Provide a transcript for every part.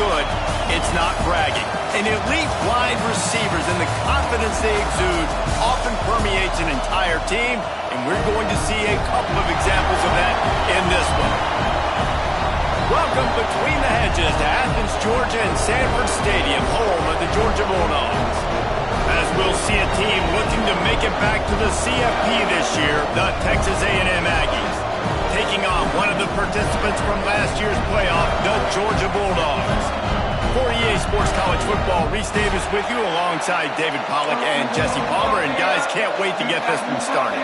good, it's not bragging. And elite wide receivers and the confidence they exude often permeates an entire team, and we're going to see a couple of examples of that in this one. Welcome between the hedges to Athens, Georgia and Sanford Stadium, home of the Georgia Bulldogs. As we'll see a team looking to make it back to the CFB this year, the Texas A&M Aggies, taking on one of the participants from last year's playoff, the Georgia Bulldogs. For EA Sports College Football, Reese Davis with you alongside David Pollack and Jesse Palmer. And guys, can't wait to get this one started.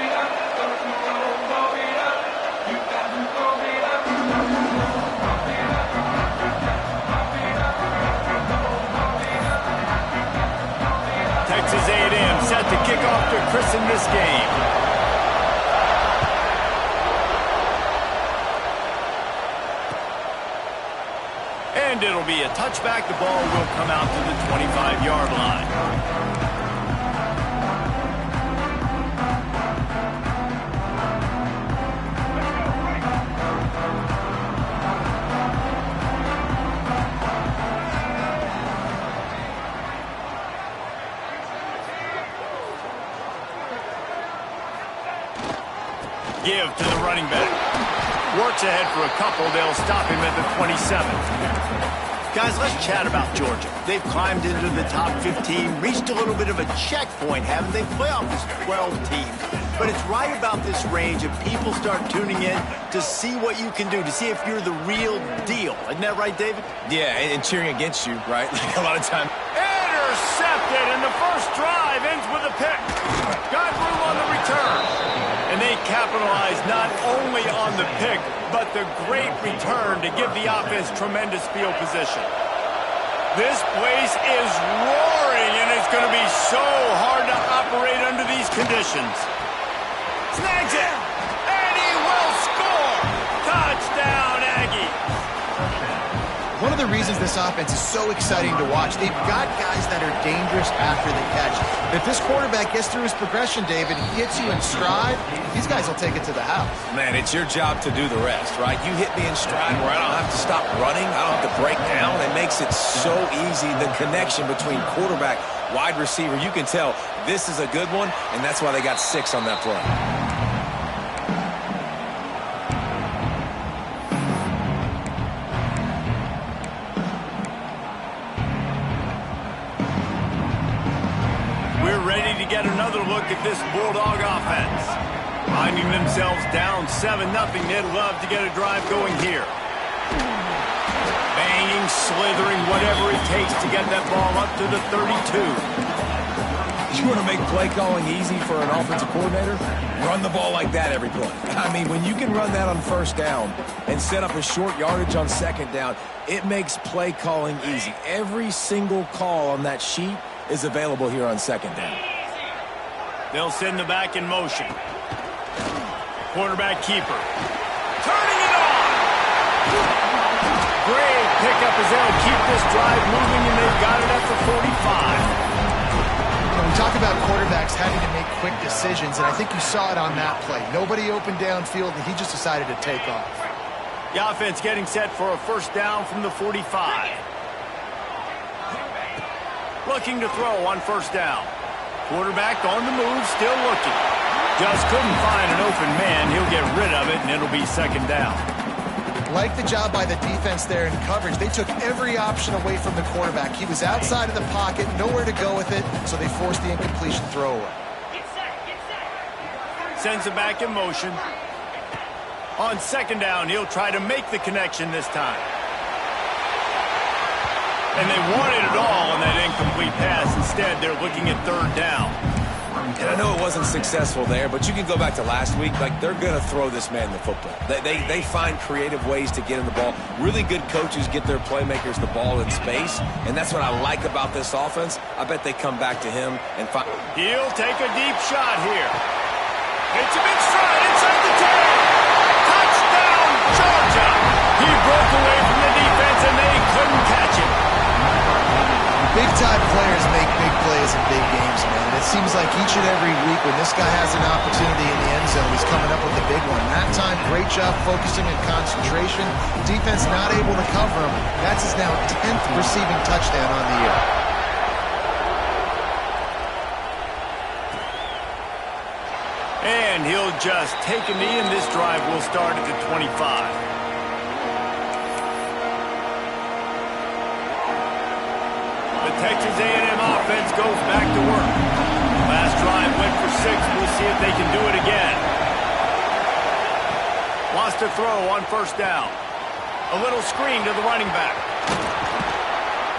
Texas A&M set to kick off to christen this game. And it'll be a touchback. The ball will come out to the 25-yard line. Give to the running back. Works ahead for a couple. They'll stop him at the 27. Guys, let's chat about Georgia. They've climbed into the top 15, reached a little bit of a checkpoint, haven't they? Playoff is 12 teams. But it's right about this range of people start tuning in to see what you can do, to see if you're the real deal. Isn't that right, David? Yeah, and cheering against you, right? Like a lot of times. Intercepted, and the first drive ends with a pick. Got room on the return. And they capitalize not only on the pick, but the great return to give the offense tremendous field position. This place is roaring, and it's going to be so hard to operate under these conditions. Snags it, and he will score. Touchdown, Aggies. One of the reasons this offense is so exciting to watch, they've got guys that are dangerous after the catch. If this quarterback gets through his progression, David, he hits you in stride, these guys will take it to the house. Man, it's your job to do the rest, right? You hit me in stride where I don't have to stop running. I don't have to break down. It makes it so easy. The connection between quarterback, wide receiver, you can tell this is a good one, and that's why they got 6 on that play. Get another look at this Bulldog offense. Finding themselves down 7-0, they'd love to get a drive going here. Banging, slithering, whatever it takes to get that ball up to the 32. You want to make play calling easy for an offensive coordinator? Run the ball like that every play. I mean, when you can run that on first down and set up a short yardage on second down, it makes play calling easy. Every single call on that sheet is available here on second down. They'll send the back in motion. Quarterback keeper. Turning it on! Great pickup as they'll keep this drive moving, and they've got it at the 45. We talk about quarterbacks having to make quick decisions, and I think you saw it on that play. Nobody opened downfield, and he just decided to take off. The offense getting set for a first down from the 45. Looking to throw on first down. Quarterback on the move, still looking. Just couldn't find an open man. He'll get rid of it, and it'll be second down. Like the job by the defense there in coverage. They took every option away from the quarterback. He was outside of the pocket, nowhere to go with it, so they forced the incompletion throwaway. Sends it back in motion. On second down, he'll try to make the connection this time. And they wanted it all on that incomplete pass. Instead, they're looking at third down. And I know it wasn't successful there, but you can go back to last week. Like, they're going to throw this man the football. They find creative ways to get him the ball. Really good coaches get their playmakers the ball in space, and that's what I like about this offense. I bet they come back to him and find... He'll take a deep shot here. It's a big stride inside the 10. Touchdown, Georgia. He broke away from the defense, and they couldn't catch him. Big-time players make big plays in big games, man. And it seems like each and every week when this guy has an opportunity in the end zone, he's coming up with a big one. That time, great job focusing and concentration. Defense not able to cover him. That's his now 10th receiving touchdown on the year. And he'll just take a knee, and this drive will start at the 25. The Texas A&M offense goes back to work. Last drive went for 6. We'll see if they can do it again. Wants to throw on first down. A little screen to the running back.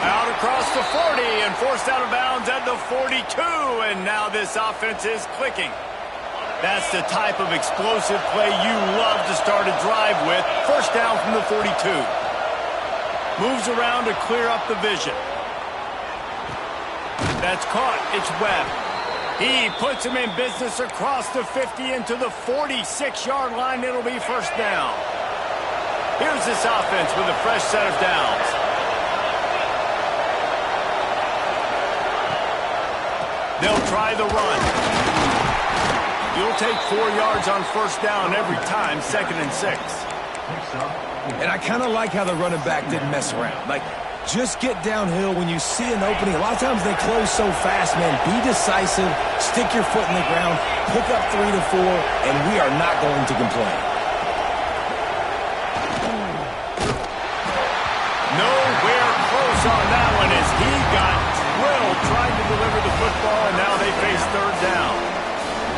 Out across the 40 and forced out of bounds at the 42. And now this offense is clicking. That's the type of explosive play you love to start a drive with. First down from the 42. Moves around to clear up the vision. That's caught. It's Webb. He puts him in business across the 50 into the 46-yard line. It'll be first down. Here's this offense with a fresh set of downs. They'll try the run. You'll take 4 yards on first down every time, 2nd and 6. And I kind of like how the running back didn't mess around. Like, just get downhill when you see an opening. A lot of times they close so fast, man. Be decisive, stick your foot in the ground, pick up 3 to 4, and we are not going to complain. Nowhere close on that one as he got drilled trying to deliver the football, and now they face third down.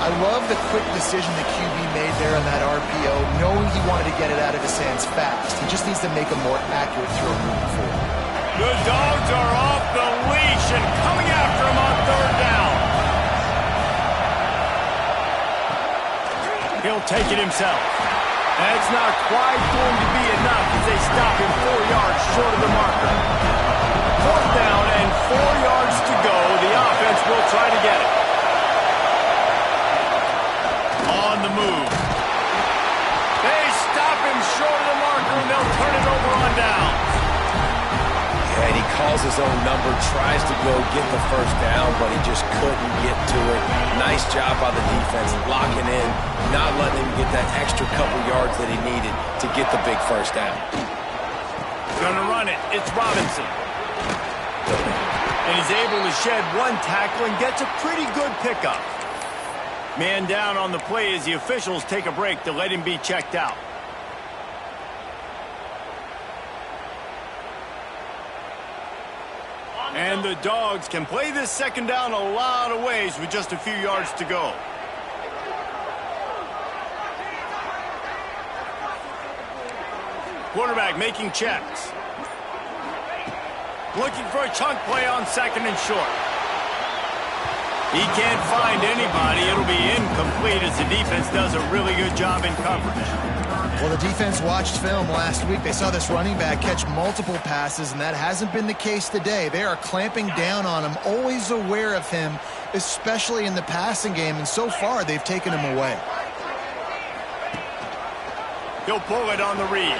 I love the quick decision the QB made there on that RPO, knowing he wanted to get it out of his hands fast. He just needs to make a more accurate throw moving forward. The Dogs are off the leash and coming after him on third down. He'll take it himself. That's not quite going to be enough as they stop him 4 yards short of the marker. Fourth down and 4 yards to go. The offense will try to get it. On the move. They stop him short of the marker, and they'll turn it over on downs. Yeah, and he calls his own number, tries to go get the first down, but he just couldn't get to it. Nice job by the defense, locking in, not letting him get that extra couple yards that he needed to get the big first down. Gonna run it. It's Robinson. And he's able to shed one tackle and gets a pretty good pickup. Man down on the play as the officials take a break to let him be checked out. And the Dogs can play this second down a lot of ways with just a few yards to go. Quarterback making checks. Looking for a chunk play on 2nd and short. He can't find anybody. It'll be incomplete as the defense does a really good job in coverage. Well, the defense watched film last week. They saw this running back catch multiple passes, and that hasn't been the case today. They are clamping down on him, always aware of him, especially in the passing game, and so far they've taken him away. He'll pull it on the read.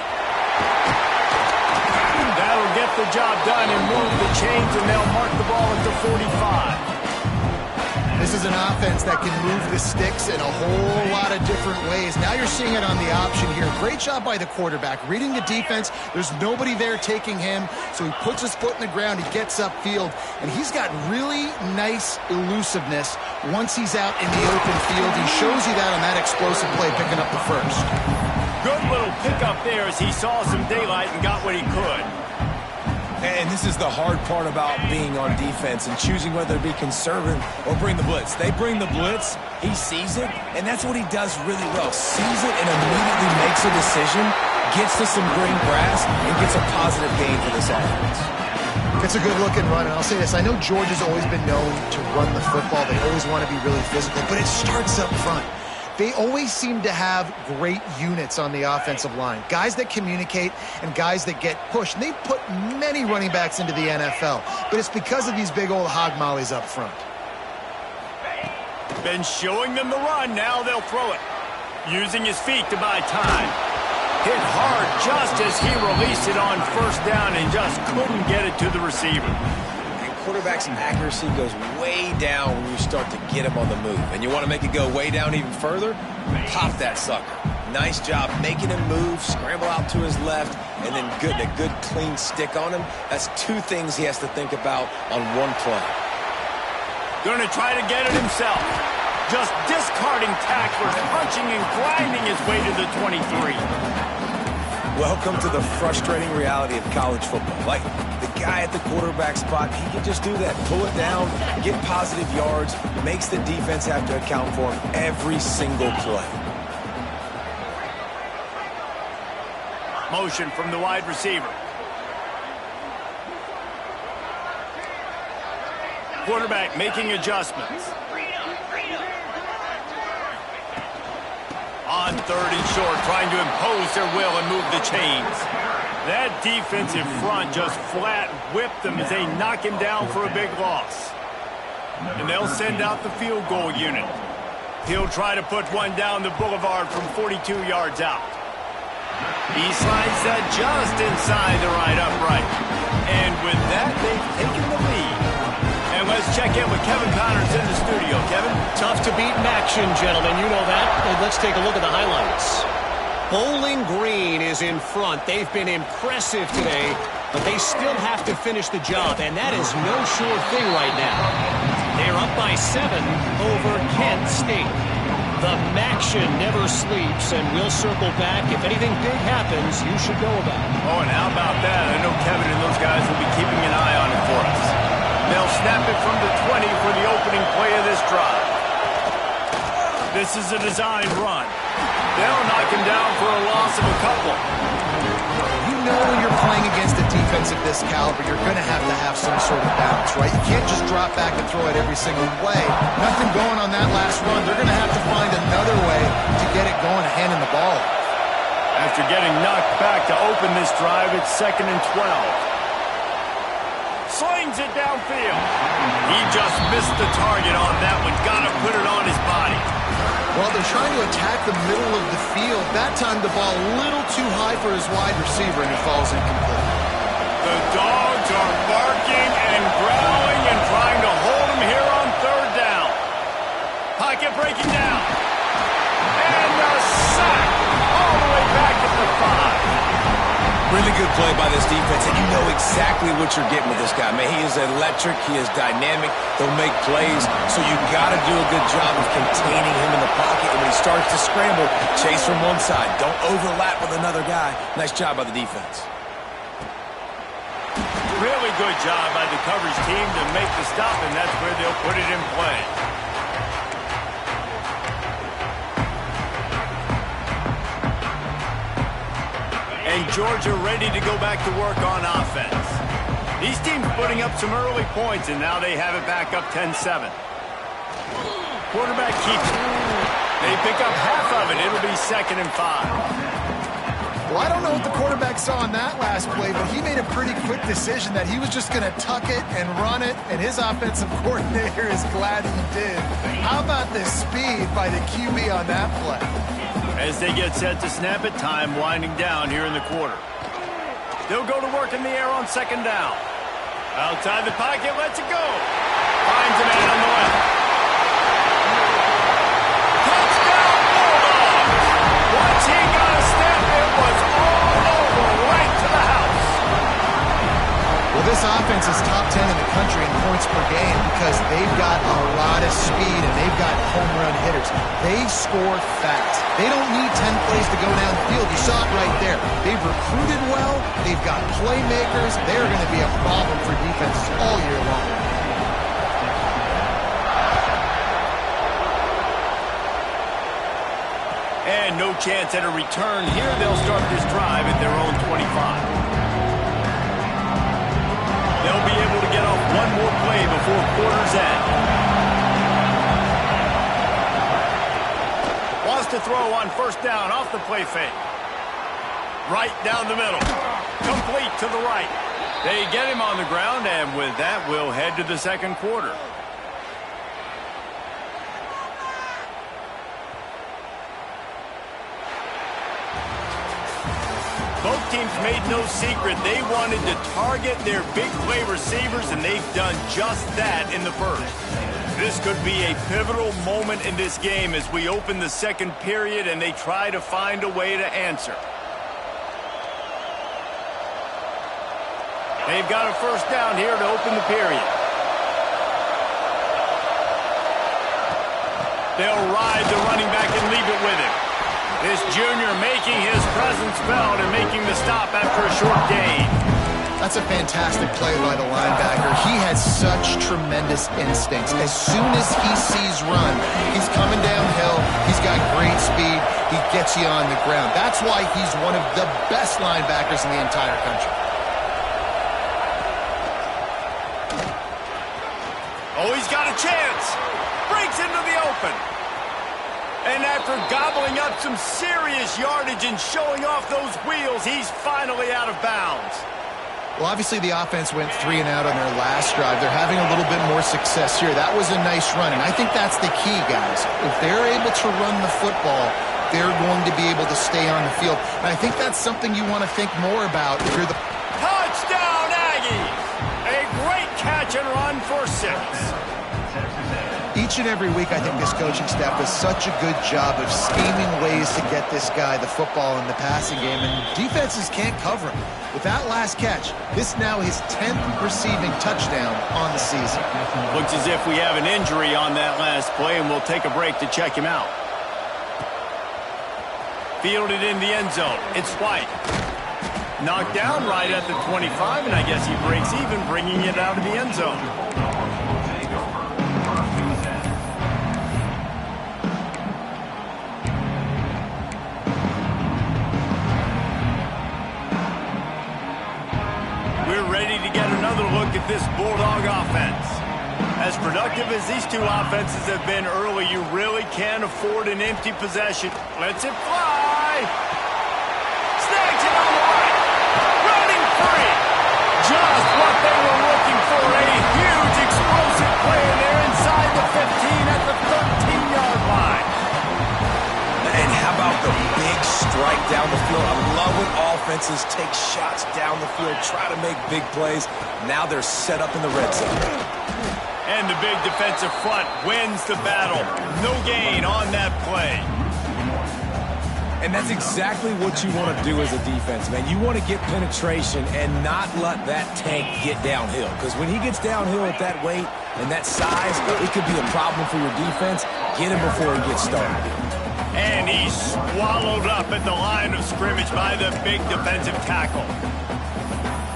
That'll get the job done and move the chains, and they'll mark the ball at the 45. This is an offense that can move the sticks in a whole lot of different ways. Now you're seeing it on the option here. Great job by the quarterback. Reading the defense, there's nobody there taking him, so he puts his foot in the ground, he gets upfield, and he's got really nice elusiveness once he's out in the open field. He shows you that on that explosive play, picking up the first. Good little pickup there as he saw some daylight and got what he could. And this is the hard part about being on defense and choosing whether to be conservative or bring the blitz. They bring the blitz, he sees it, and that's what he does really well. Sees it and immediately makes a decision, gets to some green grass, and gets a positive gain for this offense. It's a good-looking run, and I'll say this. I know Georgia's always been known to run the football. They always want to be really physical, but it starts up front. They always seem to have great units on the offensive line. Guys that communicate and guys that get pushed. And they put many running backs into the NFL. But it's because of these big old hog mollies up front. Been showing them the run. Now they'll throw it. Using his feet to buy time. Hit hard just as he released it on first down and just couldn't get it to the receiver. quarterback's accuracy goes way down when you start to get him on the move. And you want to make it go way down even further? Pop that sucker. Nice job making him move, scramble out to his left, and then a good clean stick on him. That's two things he has to think about on one play. Going to try to get it himself. Just discarding tacklers, punching and grinding his way to the 23. Welcome to the frustrating reality of college football. Like, the guy at the quarterback spot, he can just do that. Pull it down, get positive yards, makes the defense have to account for him every single play. Motion from the wide receiver. Quarterback making adjustments. On 3rd and short, trying to impose their will and move the chains. That defensive front just flat whipped them as they knock him down for a big loss. And they'll send out the field goal unit. He'll try to put one down the boulevard from 42 yards out. He slides that just inside the right upright. And with that, they've taken the lead. And let's check in with Kevin Connors in the studio. Kevin? Tough to beat in action, gentlemen. You know that. And let's take a look at the highlights. Bowling Green is in front. They've been impressive today, but they still have to finish the job, and that is no sure thing right now. They're up by 7 over Kent State. The Maction never sleeps, and we'll circle back. If anything big happens, you should know about it. Oh, and how about that? I know Kevin and those guys will be keeping an eye on it for us. They'll snap it from the 20 for the opening play of this drive. This is a designed run. They'll knock him down for a loss of a couple. You know when you're playing against a defense of this caliber, you're going to have some sort of balance, right? You can't just drop back and throw it every single play. Nothing going on that last run. They're going to have to find another way to get it going, handing the ball. After getting knocked back to open this drive, it's 2nd and 12. Slings it downfield. He just missed the target on that one. Got to put it on his body. Well, they're trying to attack the middle of the field. That time the ball a little too high for his wide receiver, and it falls incomplete. The dogs are barking and growling and trying to hold him here on 3rd down. Pocket breaking down. And a sack all the way back at the 5. Really good play by this defense, and you know exactly what you're getting with this guy. Man, he is electric. He is dynamic. He'll make plays, so you got to do a good job of containing him in the pocket. And when he starts to scramble, chase from one side. Don't overlap with another guy. Nice job by the defense. Really good job by the coverage team to make the stop, and that's where they'll put it in play. And Georgia ready to go back to work on offense. These teams putting up some early points, and now they have it back up 10-7. Quarterback keeps it. They pick up half of it. It'll be 2nd and 5. Well, I don't know what the quarterback saw on that last play, but he made a pretty quick decision that he was just going to tuck it and run it, and his offensive coordinator is glad he did. How about the speed by the QB on that play? As they get set to snap it, time winding down here in the quarter. They'll go to work in the air on 2nd down. Outside the pocket, lets it go. Finds a man on the left. Touchdown, Bulldogs! Once he got a snap, it was all over, right to the house. Well, this offense is top 10 in the country in points per game because they've got a lot of speed and they've got home run hitters. They score fast. They don't need 10 plays to go down the field. You saw it right there. They've recruited well. They've got playmakers. They're going to be a problem for defenses all year long. And no chance at a return here. They'll start this drive at their own 25. They'll be able to get off one more play before quarter's end. Wants to throw on 1st down off the play fake. Right down the middle. Complete to the right. They get him on the ground, and with that, we'll head to the 2nd quarter. Both teams made no secret they wanted to target their big play receivers, and they've done just that in the first. This could be a pivotal moment in this game as we open the second period and they try to find a way to answer. They've got a first down here to open the period. They'll ride the running back and leave it with him. This junior making his presence felt and making the stop after a short gain. That's a fantastic play by the linebacker. He has such tremendous instincts. As soon as he sees run, he's coming downhill. He's got great speed. He gets you on the ground. That's why he's one of the best linebackers in the entire country. Oh, he's got a chance. Breaks into the open. And after gobbling up some serious yardage and showing off those wheels, he's finally out of bounds. Well, obviously the offense went 3 and out on their last drive. They're having a little bit more success here. That was a nice run, and I think that's the key, guys. If they're able to run the football, they're going to be able to stay on the field. And I think that's something you want to think more about if you're the... Touchdown, Aggies! A great catch and run for 6. Each and every week, I think this coaching staff does such a good job of scheming ways to get this guy the football in the passing game, and defenses can't cover him. With that last catch, this now his 10th receiving touchdown on the season. Looks as if we have an injury on that last play, and we'll take a break to check him out. Fielded in the end zone. It's White. Knocked down right at the 25, and I guess he breaks even, bringing it out of the end zone. We're ready to get another look at this Bulldog offense. As productive as these two offenses have been early, you really can't afford an empty possession. Lets it fly. Snags it on the right. Running free. Just what they were looking for. A huge explosive play, and they're inside the 15 at the 13-yard line. And how about the big strike down the field? I love when offenses take shots down the field, try to make big plays. Now they're set up in the red zone. And the big defensive front wins the battle. No gain on that play. And that's exactly what you want to do as a defense, man. You want to get penetration and not let that tank get downhill. Because when he gets downhill at that weight and that size, it could be a problem for your defense. Get him before he gets started. And he's swallowed up at the line of scrimmage by the big defensive tackle.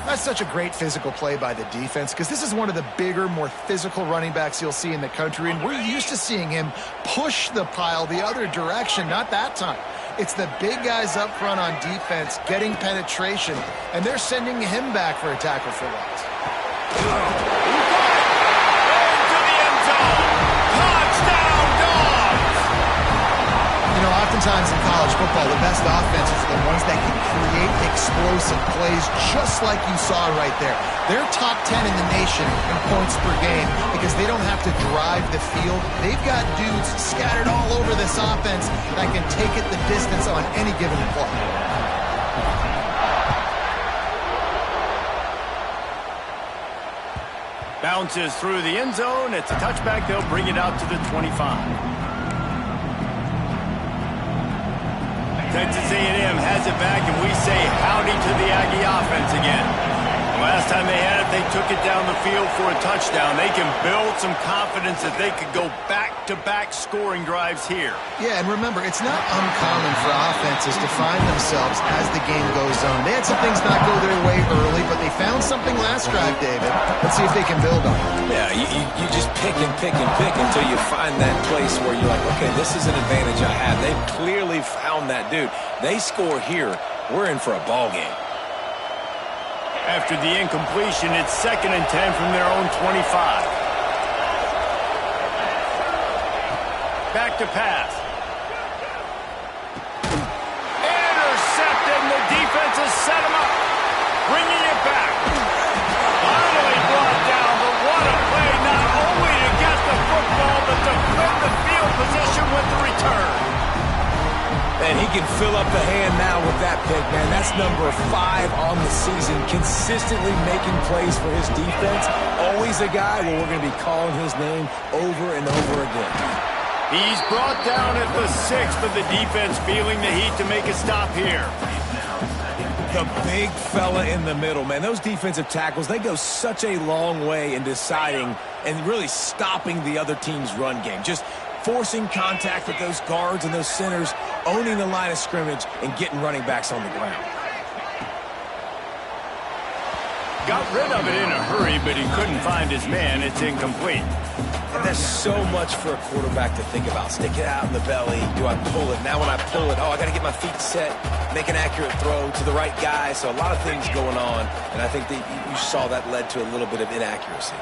That's such a great physical play by the defense, because this is one of the bigger, more physical running backs you'll see in the country, and we're used to seeing him push the pile the other direction. Not that time. It's the big guys up front on defense getting penetration, and they're sending him back for a tackle for loss. Into the end zone. Touchdown, Dogs! You know, oftentimes in college football, the best offenses are the ones that can create explosive plays just like you saw right there. They're top 10 in the nation in points per game because they don't have to drive the field. They've got dudes scattered all over this offense that can take it the distance on any given play. Bounces through the end zone. It's a touchback. They'll bring it out to the 25. Texas A&M has it back, and we say howdy to the Aggie offense again. The last time they had it, they took it down the field for a touchdown. They can build some confidence that they could go back-to-back scoring drives here. Yeah, and remember, it's not uncommon for offenses to find themselves as the game goes on. They had some things not go their way early, but they found something last drive, David. Let's see if they can build on it. Yeah, you just pick and pick and pick until you find that place where you're like, okay, this is an advantage I have. They've clearly found that dude. They score here, we're in for a ball game. After the incompletion, it's 2nd and 10 from their own 25. Back to pass. Intercepted, and the defense has set him up. Bringing it back. Finally brought down, but what a play, not only to get the football, but to flip the field position with the return. And he can fill up the hand now with that pick, man. That's number 5 on the season, consistently making plays for his defense. Always a guy where we're going to be calling his name over and over again. He's brought down at the 6th, but the defense feeling the heat to make a stop here. The big fella in the middle, man. Those defensive tackles, they go such a long way in deciding and really stopping the other team's run game. Just forcing contact with those guards and those centers, owning the line of scrimmage, and getting running backs on the ground. Got rid of it in a hurry, but he couldn't find his man. It's incomplete. And there's so much for a quarterback to think about. Stick it out in the belly. Do I pull it? Now when I pull it, I got to get my feet set, make an accurate throw to the right guy. So a lot of things going on, and I think that you saw that led to a little bit of inaccuracy.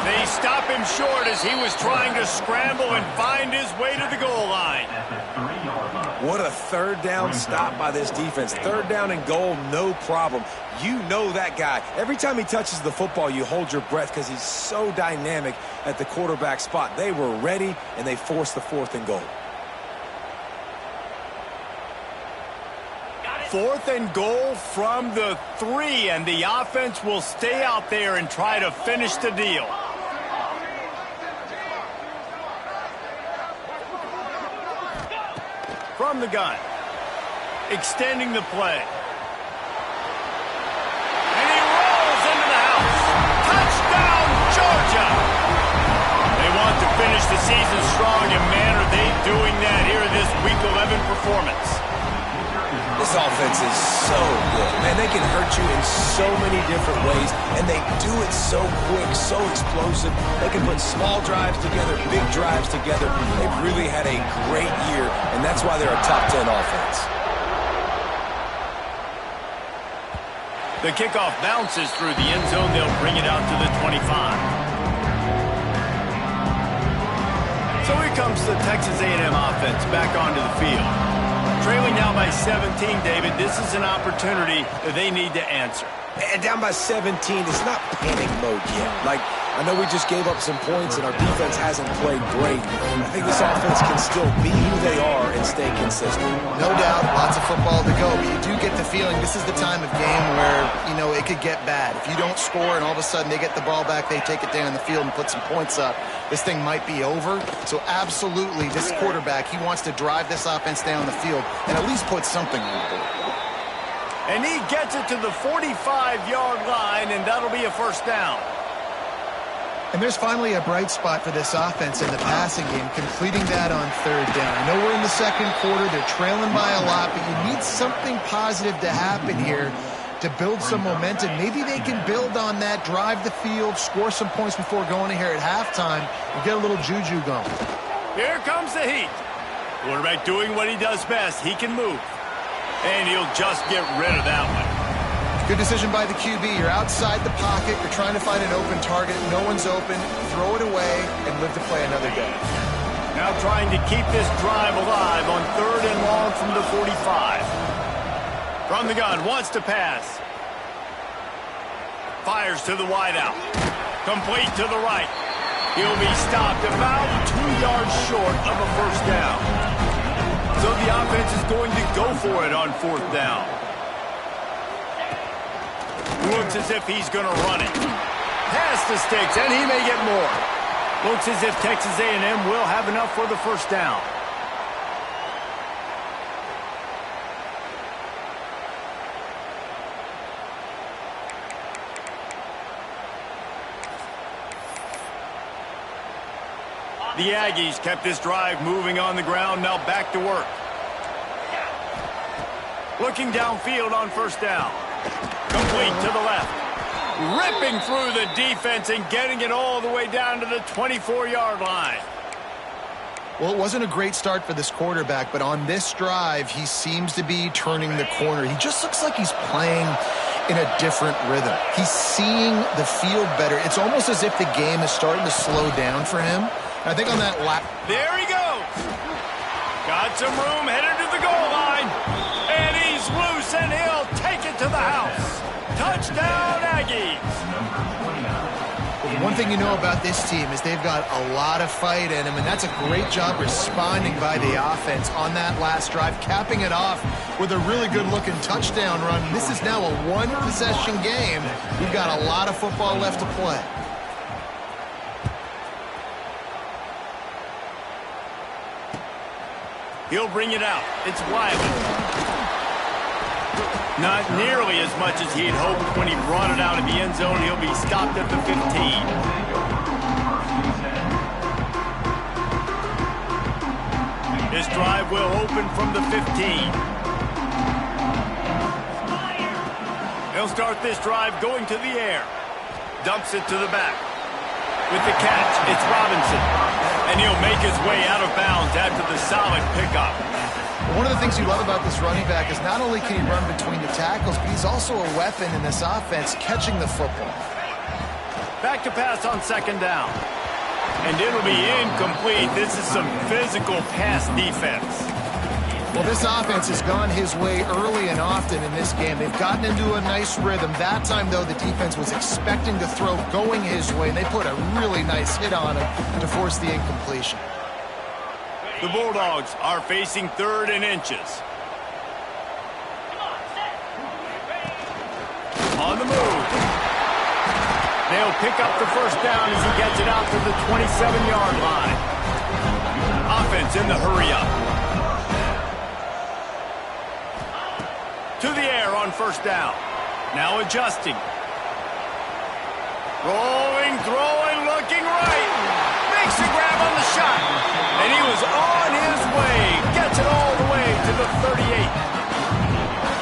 They stop him short as he was trying to scramble and find his way to the goal line. What a third down stop by this defense. Third down and goal, no problem. You know that guy. Every time he touches the football, you hold your breath because he's so dynamic at the quarterback spot. They were ready, and they forced the 4th and goal. 4th and goal from the 3, and the offense will stay out there and try to finish the deal. From the gun, extending the play. And he rolls into the house. Touchdown, Georgia! They want to finish the season strong, and man, are they doing that here in this Week 11 performance. This offense is so good. Man, they can hurt you in so many different ways, and they do it so quick, so explosive. They can put small drives together, big drives together. They've really had a great year, and that's why they're a top 10 offense. The kickoff bounces through the end zone. They'll bring it out to the 25. So here comes the Texas A&M offense back onto the field. Trailing now by 17, David. This is an opportunity that they need to answer. And down by 17, it's not panic mode yet. Like, I know we just gave up some points and our defense hasn't played great. I think this offense can still be who they are and stay consistent. No doubt, lots of football to go, but you do get the feeling this is the time of game where, it could get bad. If you don't score and all of a sudden they get the ball back, they take it down the field and put some points up, this thing might be over. So absolutely, this quarterback, he wants to drive this offense down the field and at least put something on the board. And he gets it to the 45-yard line, and that'll be a first down. And there's finally a bright spot for this offense in the passing game, completing that on 3rd down. I know we're in the 2nd quarter. They're trailing by a lot, but you need something positive to happen here to build some momentum. Maybe they can build on that, drive the field, score some points before going in here at halftime, and get a little juju going. Here comes the heat. Quarterback doing what he does best. He can move. And he'll just get rid of that one. Good decision by the QB. You're outside the pocket. You're trying to find an open target. No one's open. Throw it away and live to play another day. Now trying to keep this drive alive on 3rd and long from the 45. From the gun, wants to pass. Fires to the wideout. Complete to the right. He'll be stopped about 2 yards short of a first down. So the offense is going to go for it on 4th down. Looks as if he's going to run it. Past the sticks, and he may get more. Looks as if Texas A&M will have enough for the first down. The Aggies kept this drive moving on the ground, now back to work. Looking downfield on 1st down. Complete to the left. Ripping through the defense and getting it all the way down to the 24-yard line. Well, it wasn't a great start for this quarterback, but on this drive, he seems to be turning the corner. He just looks like he's playing in a different rhythm. He's seeing the field better. It's almost as if the game is starting to slow down for him. I think on that lap. There he goes. Got some room, headed to the goal line. And he's loose, and he'll take it to the house. Touchdown, Aggies. Well, one thing you know about this team is they've got a lot of fight in them, and that's a great job responding by the offense on that last drive, capping it off with a really good-looking touchdown run. This is now a one-possession game. We've got a lot of football left to play. He'll bring it out. It's Wiley. Not nearly as much as he'd hoped when he brought it out of the end zone. He'll be stopped at the 15. This drive will open from the 15. He'll start this drive going to the air. Dumps it to the back. With the catch, it's Robinson. And he'll make his way out of bounds after the solid pickup. One of the things you love about this running back is not only can he run between the tackles, but he's also a weapon in this offense, catching the football. Back to pass on second down. And it'll be incomplete. This is some physical pass defense. Well, this offense has gone his way early and often in this game. They've gotten into a nice rhythm. That time, though, the defense was expecting to throw going his way, and they put a really nice hit on him to force the incompletion. The Bulldogs are facing 3rd and inches. On the move. They'll pick up the first down as he gets it out to the 27-yard line. Offense in the hurry-up. To the air on first down. Now adjusting. Rolling, throwing, looking right. Makes a grab on the shot. And he was on his way. Gets it all the way to the 38.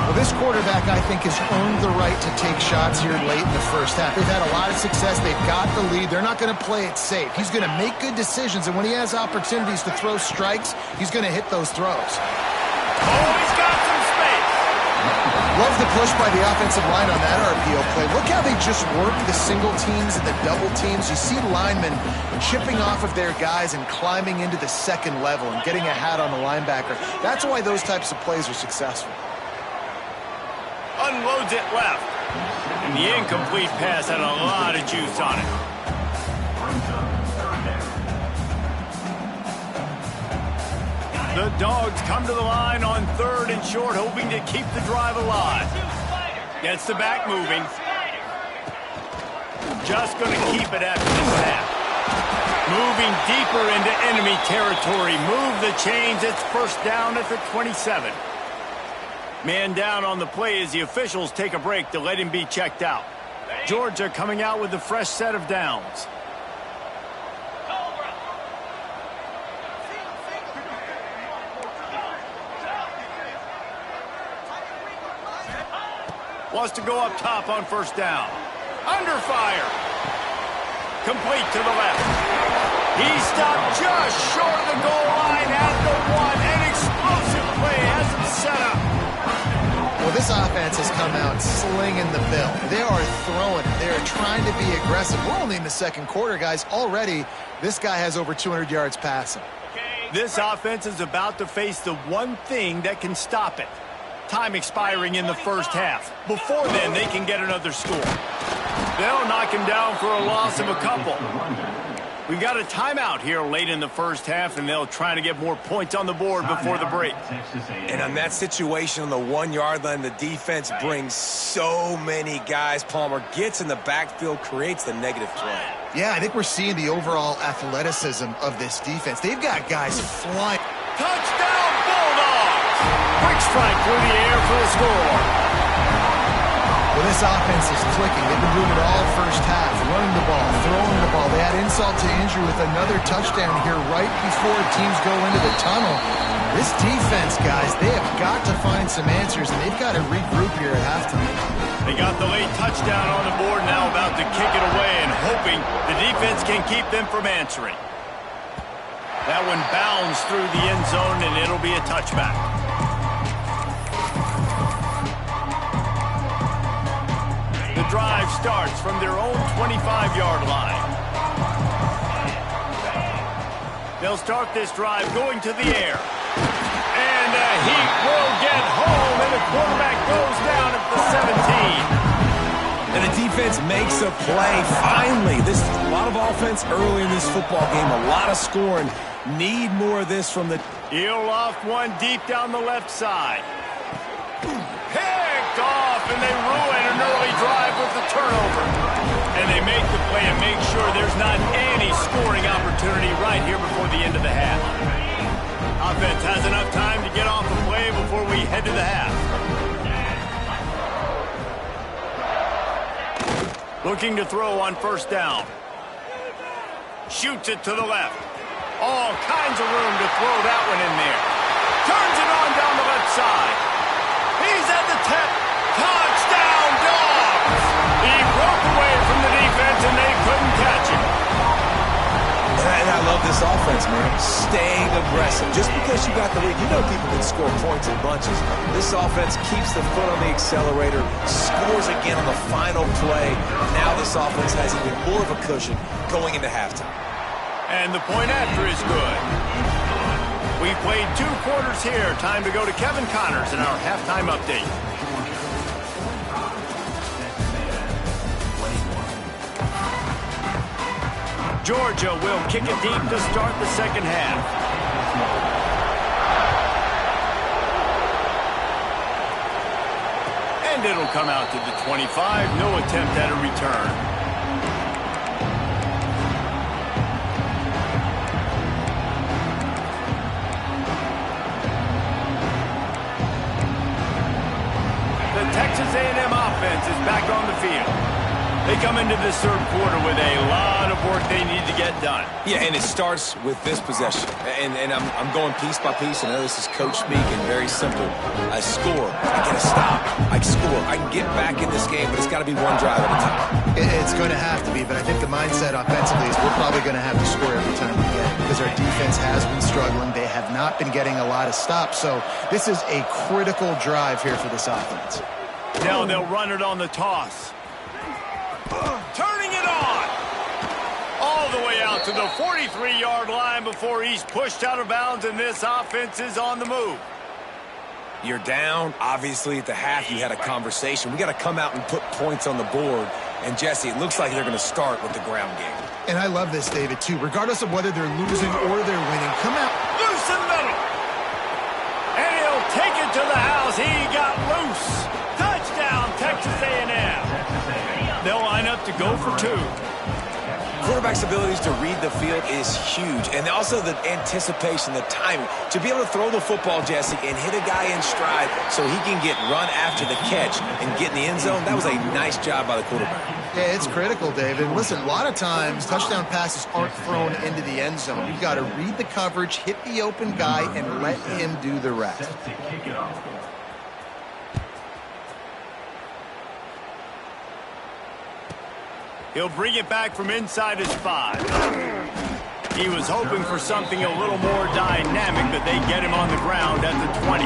Well, this quarterback, I think, has earned the right to take shots here late in the first half. They've had a lot of success. They've got the lead. They're not going to play it safe. He's going to make good decisions, and when he has opportunities to throw strikes, he's going to hit those throws. Oh, he's got some space. Love the push by the offensive line on that RPO play. Look how they just work the single teams and the double teams. You see linemen chipping off of their guys and climbing into the second level and getting a hat on the linebacker. That's why those types of plays are successful. Unloads it left. And the incomplete pass had a lot of juice on it. The Dogs come to the line on 3rd and short, hoping to keep the drive alive. Gets the back moving. Just going to keep it after the snap. Moving deeper into enemy territory. Move the chains. It's first down at the 27. Man down on the play as the officials take a break to let him be checked out. Georgia coming out with a fresh set of downs. Wants to go up top on first down. Under fire. Complete to the left. He stopped just short of the goal line at the 1. An explosive play has him set up. Well, this offense has come out slinging the bill. They are throwing it. They are trying to be aggressive. We're only in the second quarter, guys. Already, this guy has over 200 yards passing. This offense is about to face the one thing that can stop it. Time expiring in the first half. Before then, they can get another score. They'll knock him down for a loss of a couple. We've got a timeout here late in the first half, and they'll try to get more points on the board before the break. And on that situation on the 1-yard line, the defense brings so many guys. Palmer gets in the backfield, creates the negative play. Yeah, I think we're seeing the overall athleticism of this defense. They've got guys flying. Touchdown, Bulldogs! Quick strike through the air for the score. Well, this offense is clicking. They've been doing it all first half, running the ball, throwing the ball. They had insult to injury with another touchdown here right before teams go into the tunnel. This defense, guys, they have got to find some answers, and they've got to regroup here at halftime. They got the late touchdown on the board, now about to kick it away and hoping the defense can keep them from answering. That one bounds through the end zone, and it'll be a touchback. The drive starts from their own 25-yard line. They'll start this drive going to the air. And he will get home, and the quarterback goes down at the 17. And the defense makes a play. Finally, this is a lot of offense early in this football game. A lot of scoring. Need more of this from the... He'll loft one deep down the left side. Picked off, and they ruin an early drive with the turnover. And they make the play and make sure there's not any scoring opportunity right here before the end of the half. Offense has enough time to get off the play before we head to the half. Looking to throw on first down. Shoots it to the left. All kinds of room to throw that one in there. Turns it on down the left side. He's at the 10. Touchdown, Dogs! He broke away from the defense, and they couldn't catch him. And I love this offense, man. Staying aggressive. Just because you got the lead, you know people can score points in bunches. This offense keeps the foot on the accelerator, scores again on the final play. Now this offense has even more of a cushion going into halftime. And the point after is good. We've played 2 quarters here. Time to go to Kevin Connors in our halftime update. Georgia will kick it deep to start the second half. And it'll come out to the 25. No attempt at a return. Texas A&M offense is back on the field. They come into this third quarter with a lot of work they need to get done. Yeah, and it starts with this possession. And I'm going piece by piece. I know this is coach speak and very simple. I score. I get a stop. I score. I can get back in this game, but it's got to be one drive at a time. It's going to have to be, but I think the mindset offensively is we're probably going to have to score every time we get it because our defense has been struggling. They have not been getting a lot of stops. So this is a critical drive here for this offense. Now they'll run it on the toss. Turning it on. All the way out to the 43-yard line before he's pushed out of bounds, and this offense is on the move. You're down. Obviously, at the half, you had a conversation. We got to come out and put points on the board. And, Jesse, it looks like they're going to start with the ground game. And I love this, David, too. Regardless of whether they're losing or they're winning, come out. Loose in the middle. And he'll take it to the house. He got loose. Touchdown, Texas A&M. They'll line up to go for 2. Quarterback's abilities to read the field is huge. And also the anticipation, the timing. To be able to throw the football, Jesse, and hit a guy in stride so he can get run after the catch and get in the end zone, that was a nice job by the quarterback. Yeah, it's critical, David. Listen, a lot of times touchdown passes aren't thrown into the end zone. You've got to read the coverage, hit the open guy, and let him do the rest. He'll bring it back from inside his 5. He was hoping for something a little more dynamic, but they get him on the ground at the 20.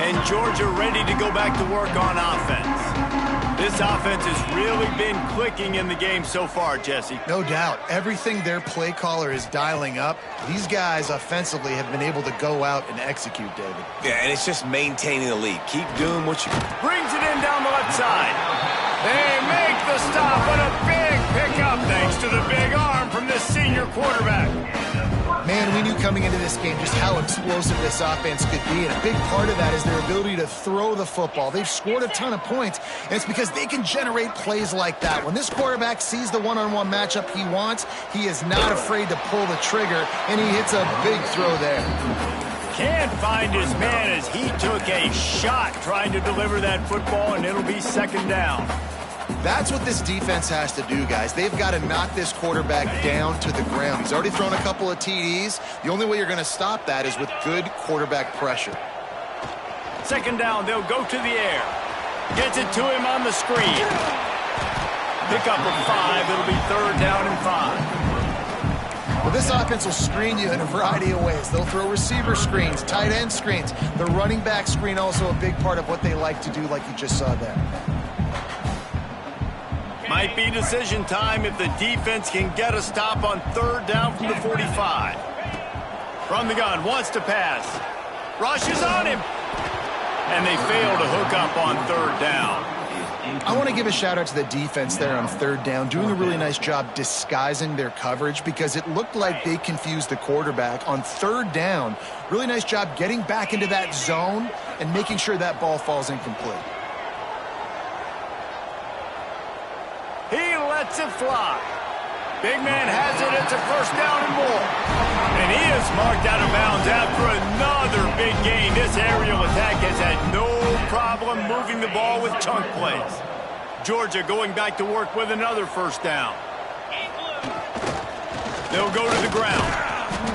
And Georgia ready to go back to work on offense. This offense has really been clicking in the game so far, Jesse. No doubt. Everything their play caller is dialing up, these guys offensively have been able to go out and execute, David. Yeah, and it's just maintaining the lead. Keep doing what you... Brings it in down the left side. They make the stop, but a big pickup thanks to the big arm from this senior quarterback. Man, we knew coming into this game just how explosive this offense could be, and a big part of that is their ability to throw the football. They've scored a ton of points, and it's because they can generate plays like that. When this quarterback sees the one-on-one matchup he wants, he is not afraid to pull the trigger, and he hits a big throw there. Can't find his man as he took a shot trying to deliver that football, and it'll be second down. That's what this defense has to do, guys. They've got to knock this quarterback down to the ground. He's already thrown a couple of TDs. The only way you're going to stop that is with good quarterback pressure. Second down, they'll go to the air. Gets it to him on the screen. Pick up a 5. It'll be third down and 5. Well, this offense will screen you in a variety of ways. They'll throw receiver screens, tight end screens. The running back screen also a big part of what they like to do, like you just saw there. Might be decision time if the defense can get a stop on third down from the 45. From the gun, wants to pass. Rushes on him. And they fail to hook up on third down. I want to give a shout-out to the defense there on third down, doing a really nice job disguising their coverage because it looked like they confused the quarterback on third down. Really nice job getting back into that zone and making sure that ball falls incomplete. He lets it fly. Big man has it. It's a first down and more. And he is marked out of bounds after another big gain. This aerial attack has had no problem moving the ball with chunk plays. Georgia going back to work with another first down. They'll go to the ground.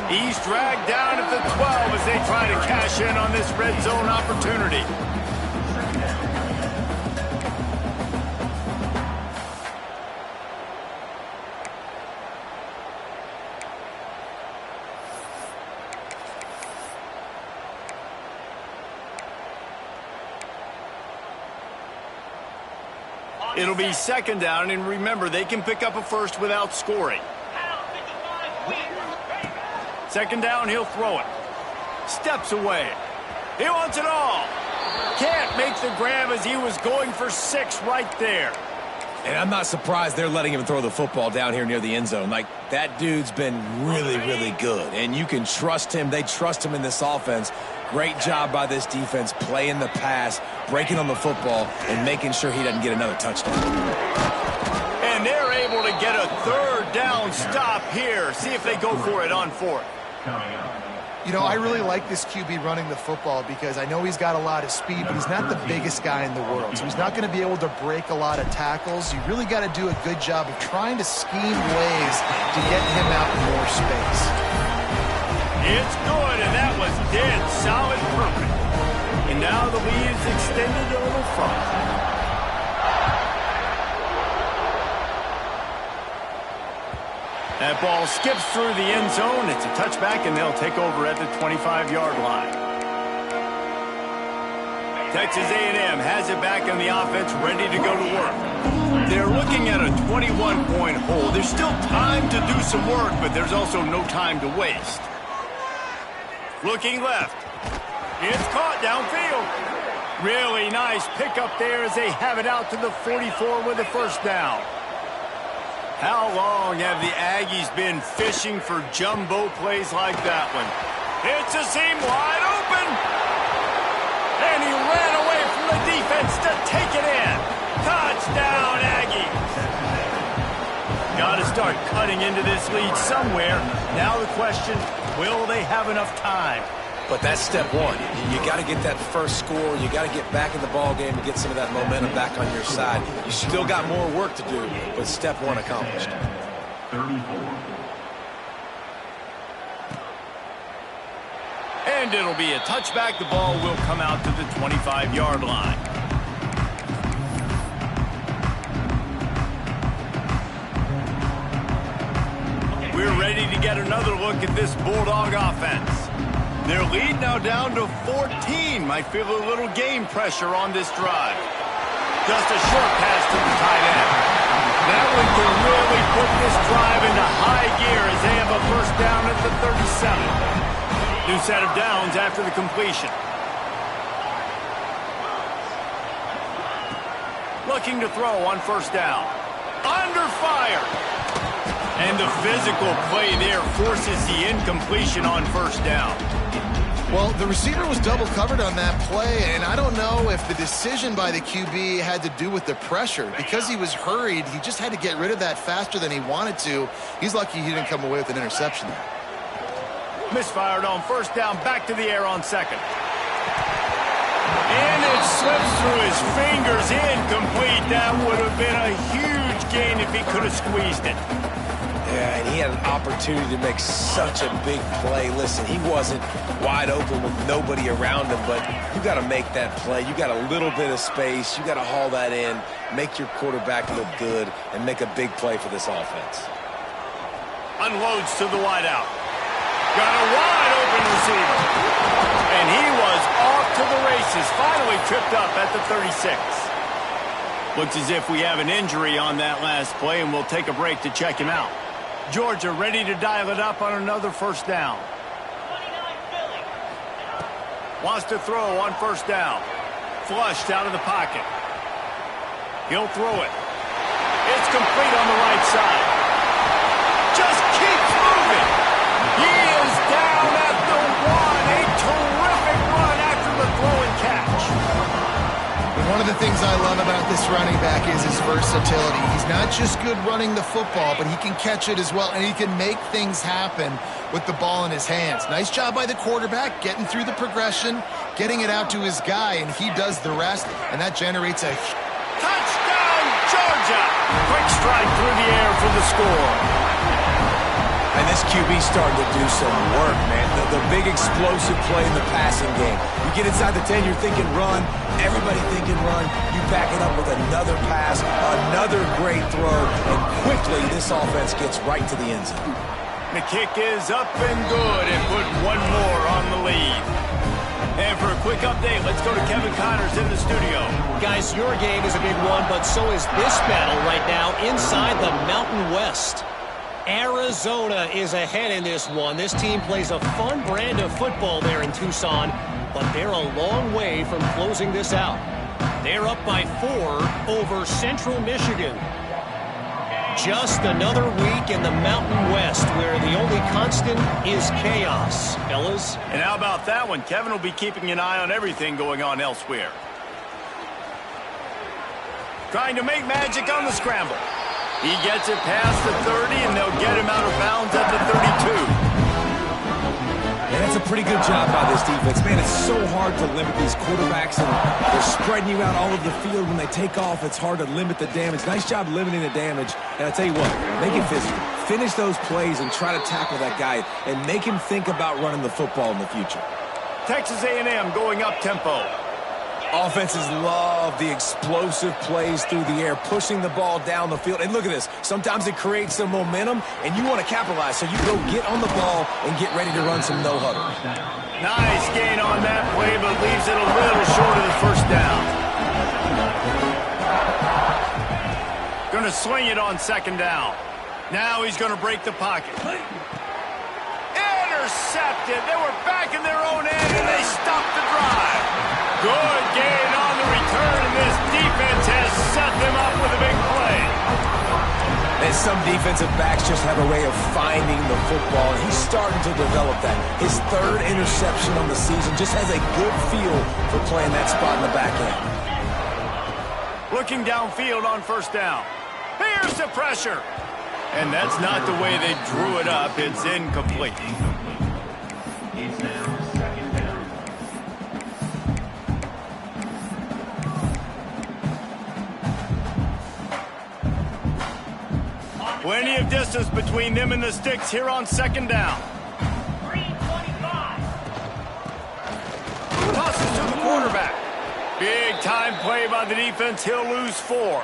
He's dragged down at the 12 as they try to cash in on this red zone opportunity. It'll be second down, and remember, they can pick up a first without scoring. Second down, he'll throw it. Steps away. He wants it all. Can't make the grab as he was going for 6 right there. And I'm not surprised they're letting him throw the football down here near the end zone. Like, that dude's been really, really good. And you can trust him. They trust him in this offense. Great job by this defense playing the pass, breaking on the football, and making sure he doesn't get another touchdown. And they're able to get a third down stop here. See if they go for it on fourth. You know, I really like this QB running the football because I know he's got a lot of speed, but he's not the biggest guy in the world. So he's not going to be able to break a lot of tackles. You really got to do a good job of trying to scheme ways to get him out in more space. It's good, and that was dead solid perfect. And now the lead is extended a little further. That ball skips through the end zone. It's a touchback, and they'll take over at the 25-yard line. Texas A&M has it back on the offense, ready to go to work. They're looking at a 21-point hole. There's still time to do some work, but there's also no time to waste. Looking left. It's caught downfield. Really nice pickup there as they have it out to the 44 with a first down. How long have the Aggies been fishing for jumbo plays like that one? It's a seam wide open. And he ran away from the defense to take it in. Touchdown, Aggies. Got to start cutting into this lead somewhere. Now the question, will they have enough time? But that's step one. You got to get that first score. You got to get back in the ball game and get some of that momentum back on your side. You still got more work to do, but step one accomplished. 34. And it'll be a touchback. The ball will come out to the 25-yard line. We're ready to get another look at this Bulldog offense. Their lead now down to 14. Might feel a little game pressure on this drive. Just a short pass to the tight end. That one can really put this drive into high gear as they have a first down at the 37. New set of downs after the completion. Looking to throw on first down. Under fire. And the physical play there forces the incompletion on first down. Well, the receiver was double covered on that play, and I don't know if the decision by the QB had to do with the pressure. Because he was hurried, he just had to get rid of that faster than he wanted to. He's lucky he didn't come away with an interception there. Misfired on first down, back to the air on second. And it slips through his fingers, incomplete. That would have been a huge gain if he could have squeezed it. Yeah, and he had an opportunity to make such a big play. Listen, he wasn't wide open with nobody around him, but you got to make that play. You got a little bit of space. You got to haul that in, make your quarterback look good, and make a big play for this offense. Unloads to the wideout. Got a wide open receiver. And he was off to the races. Finally tripped up at the 36. Looks as if we have an injury on that last play, and we'll take a break to check him out. Georgia ready to dial it up on another first down. Wants to throw on first down. Flushed out of the pocket. He'll throw it. It's complete on the right side. Just keeps moving. He is down at the one. A terrific run after the throw and catch. One of the things I love about this running back is his versatility. He's not just good running the football, but he can catch it as well, and he can make things happen with the ball in his hands. Nice job by the quarterback, getting through the progression, getting it out to his guy, and he does the rest, and that generates a touchdown, Georgia! Quick strike through the air for the score. And this QB's starting to do some work, man. The big explosive play in the passing game. You get inside the 10, you're thinking run. Everybody thinking run. You back it up with another pass, another great throw, and quickly this offense gets right to the end zone. The kick is up and good, and put one more on the lead. And for a quick update, let's go to Kevin Connors in the studio. Guys, your game is a big one, but so is this battle right now inside the Mountain West. Arizona is ahead in this one. This team plays a fun brand of football there in Tucson, but they're a long way from closing this out. They're up by 4 over Central Michigan. Just another week in the Mountain West where the only constant is chaos, fellas. And how about that one? Kevin will be keeping an eye on everything going on elsewhere. Trying to make magic on the scramble. He gets it past the 30, and they'll get him out of bounds at the 32. And that's a pretty good job by this defense. Man, it's so hard to limit these quarterbacks, and they're spreading you out all over the field. When they take off, it's hard to limit the damage. Nice job limiting the damage. And I tell you what, make it physical. Finish those plays and try to tackle that guy and make him think about running the football in the future. Texas A&M going up tempo. Offenses love the explosive plays through the air, pushing the ball down the field. And look at this. Sometimes it creates some momentum, and you want to capitalize. So you go get on the ball and get ready to run some no-huddle. Nice gain on that play, but leaves it a little short of the first down. Going to swing it on second down. Now he's going to break the pocket. Intercepted. They were back in their own end, and they stopped the drive. Good gain on the return, and this defense has set them up with a big play. And some defensive backs just have a way of finding the football, and he's starting to develop that. His 3rd interception on the season just has a good feel for playing that spot in the back end. Looking downfield on first down. Here's the pressure. And that's not the way they drew it up. It's incomplete. Plenty of distance between them and the sticks here on second down. Tosses to the quarterback. Big time play by the defense. He'll lose 4.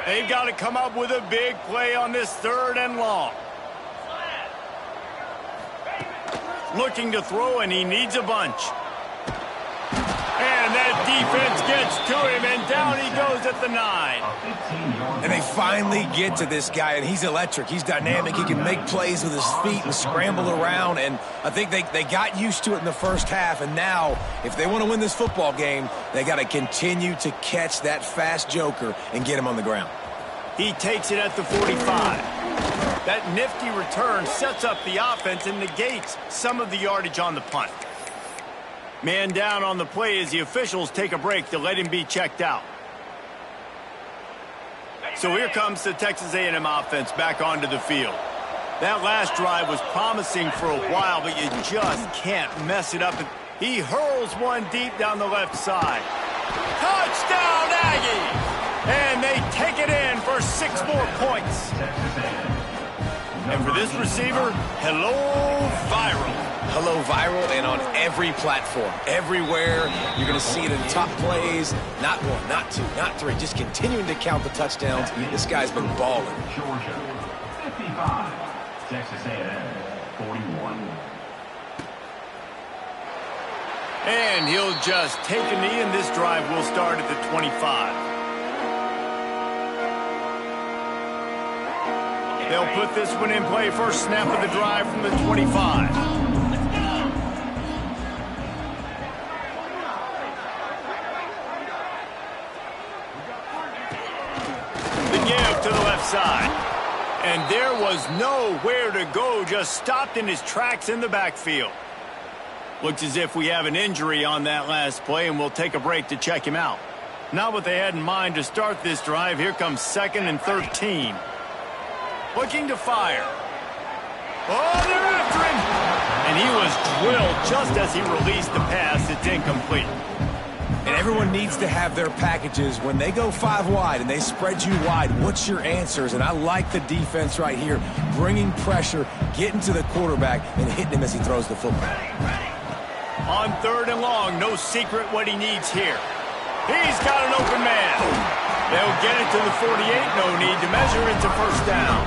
They've got to come up with a big play on this 3rd and long. Looking to throw, and he needs a bunch. And that defense gets to him, and down he goes at the 9. And they finally get to this guy, and he's electric. He's dynamic. He can make plays with his feet and scramble around, and I think they got used to it in the first half, and now, if they want to win this football game, they got to continue to catch that fast joker and get him on the ground. He takes it at the 45. That nifty return sets up the offense and negates some of the yardage on the punt. Man down on the play as the officials take a break to let him be checked out. So here comes the Texas A&M offense back onto the field. That last drive was promising for a while, but you just can't mess it up. He hurls one deep down the left side. Touchdown, Aggies! And they take it in for 6 more points. And for this receiver, hello, viral. Hello, viral, and on every platform, everywhere. You're going to see it in top plays. Not 1, not 2, not 3. Just continuing to count the touchdowns. This guy's been balling. Georgia, 55. Texas A&M, 41. And he'll just take a knee, and this drive will start at the 25. They'll put this one in play. First snap of the drive from the 25. The give to the left side. And there was nowhere to go, just stopped in his tracks in the backfield. Looks as if we have an injury on that last play, and we'll take a break to check him out. Not what they had in mind to start this drive. Here comes 2nd and 13. Looking to fire. Oh, they're after him! And he was drilled just as he released the pass. It's incomplete. And everyone needs to have their packages. When they go 5 wide and they spread you wide, what's your answers? And I like the defense right here, bringing pressure, getting to the quarterback, and hitting him as he throws the football. On 3rd and long, no secret what he needs here. He's got an open man. They'll get it to the 48. No need to measure. It's a first down.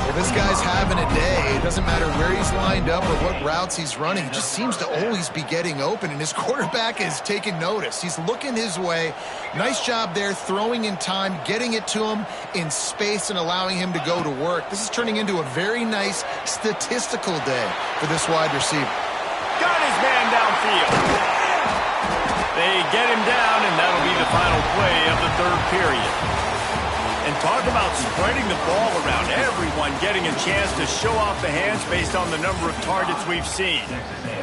Well, this guy's having a day. It doesn't matter where he's lined up or what routes he's running. He just seems to always be getting open, and his quarterback is taking notice. He's looking his way. Nice job there, throwing in time, getting it to him in space, and allowing him to go to work. This is turning into a very nice statistical day for this wide receiver. Got his man downfield. They get him down, and that'll be the final play of the 3rd period. And talk about spreading the ball around, everyone getting a chance to show off the hands based on the number of targets we've seen.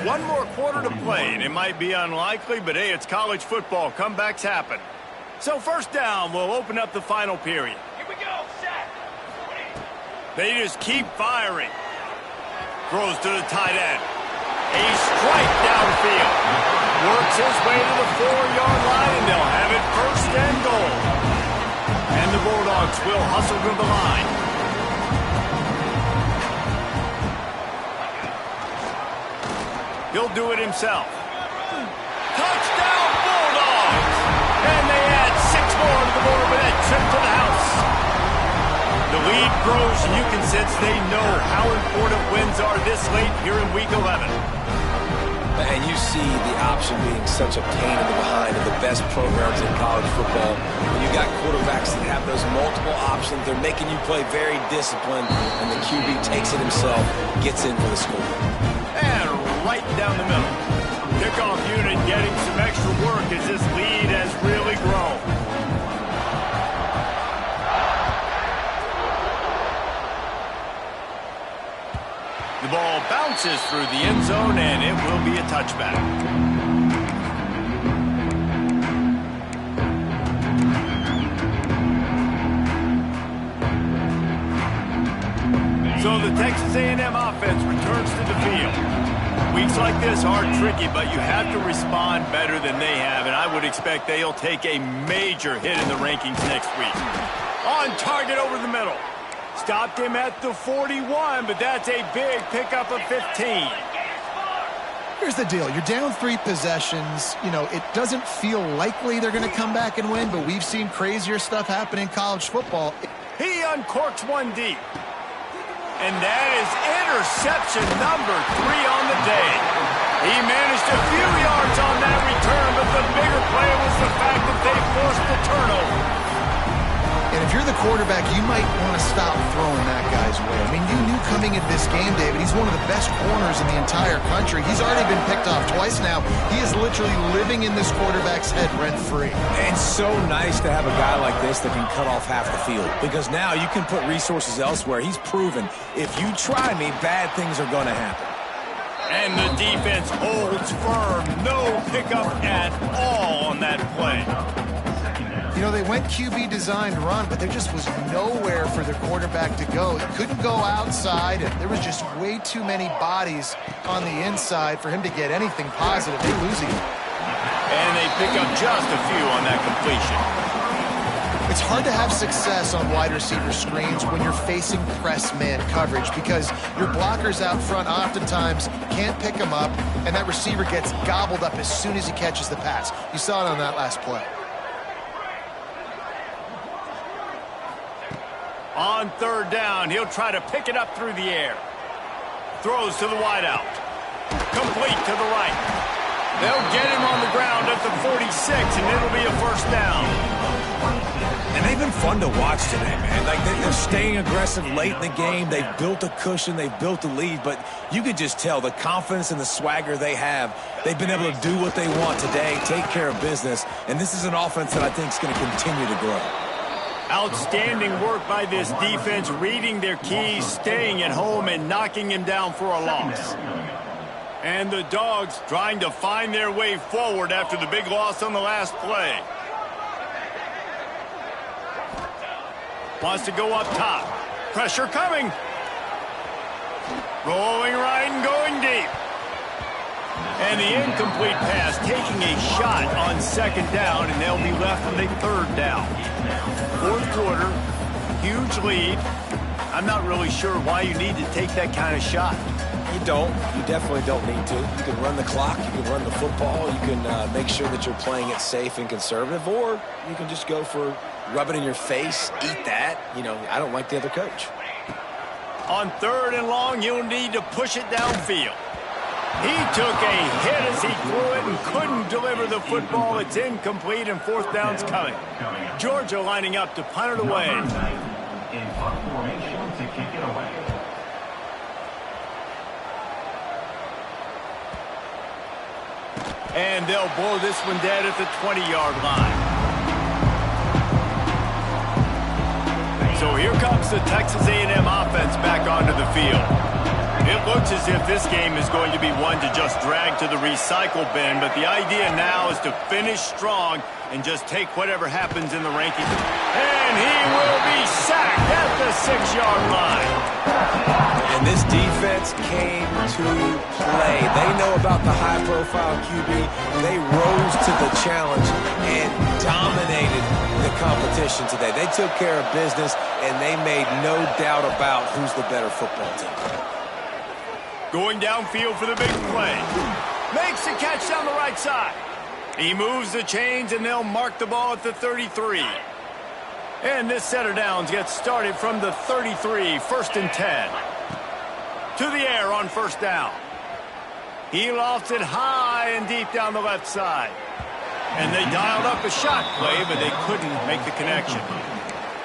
One more quarter to play, and it might be unlikely, but hey, it's college football. Comebacks happen. So first down will open up the final period. Here we go, set. They just keep firing. Throws to the tight end. A strike downfield. Works his way to the 4-yard line, and they'll have it 1st and goal. And the Bulldogs will hustle to the line. He'll do it himself. Touchdown, Bulldogs! And they add 6 more to the board with that trip to the house. The lead grows, and you can sense they know how important wins are this late here in Week 11. And you see the option being such a pain in the behind of the best programs in college football. When you got quarterbacks that have those multiple options, they're making you play very disciplined, and the QB takes it himself, gets in for the score. And right down the middle. Kickoff unit getting some extra work as this lead has really grown. The ball bounces through the end zone, and it will be a touchback. So the Texas A&M offense returns to the field. Weeks like this are tricky, but you have to respond better than they have, and I would expect they'll take a major hit in the rankings next week. On target over the middle. Stopped him at the 41, but that's a big pickup of 15. Here's the deal. You're down 3 possessions. You know, it doesn't feel likely they're going to come back and win, but we've seen crazier stuff happen in college football. He uncorks one deep. And that is interception number 3 on the day. He managed a few yards on that return, but the bigger play was the fact that they forced the turnover. And if you're the quarterback, you might want to stop throwing that guy's way. I mean, you knew coming into this game, David, he's one of the best corners in the entire country. He's already been picked off twice now. He is literally living in this quarterback's head rent-free. And so nice to have a guy like this that can cut off half the field, because now you can put resources elsewhere. He's proven if you try me, bad things are going to happen. And the defense holds firm. No pickup at all on that play. You know, they went QB designed run, but there just was nowhere for the quarterback to go. He couldn't go outside, and there was just way too many bodies on the inside for him to get anything positive. They lose him. And they pick up just a few on that completion. It's hard to have success on wide receiver screens when you're facing press man coverage because your blockers out front oftentimes can't pick them up, and that receiver gets gobbled up as soon as he catches the pass. You saw it on that last play. On 3rd down, he'll try to pick it up through the air. Throws to the wideout. Complete to the right. They'll get him on the ground at the 46, and it'll be a first down. And they've been fun to watch today, man. Like, they're staying aggressive late in the game. They've built a cushion. They've built a lead. But you could just tell the confidence and the swagger they have. They've been able to do what they want today, take care of business. And this is an offense that I think is going to continue to grow. Outstanding work by this defense, reading their keys, staying at home, and knocking him down for a loss. And the Dogs trying to find their way forward after the big loss on the last play. Wants to go up top. Pressure coming. Rolling right and going deep. And the incomplete pass, taking a shot on second down, and they'll be left with a third down. Fourth quarter, huge lead. I'm not really sure why you need to take that kind of shot. You don't. You definitely don't need to. You can run the clock. You can run the football. You can make sure that you're playing it safe and conservative, or you can just go for rub it in your face, eat that. You know, I don't like the other coach. On third and long, you'll need to push it downfield. He took a hit as he threw it and couldn't deliver the football. It's incomplete, and fourth down's coming. Georgia lining up to punt it away. In punt formation to kick it away. And they'll blow this one dead at the 20-yard line. So here comes the Texas A&M offense back onto the field. It looks as if this game is going to be one to just drag to the recycle bin, but the idea now is to finish strong and just take whatever happens in the rankings. And he will be sacked at the 6-yard line. And this defense came to play. They know about the high-profile QB. They rose to the challenge and dominated the competition today. They took care of business, and they made no doubt about who's the better football team. Going downfield for the big play. Makes the catch down the right side. He moves the chains, and they'll mark the ball at the 33. And this set of downs gets started from the 33, first and 10. To the air on first down. He lofts it high and deep down the left side. And they dialed up a shot play, but they couldn't make the connection.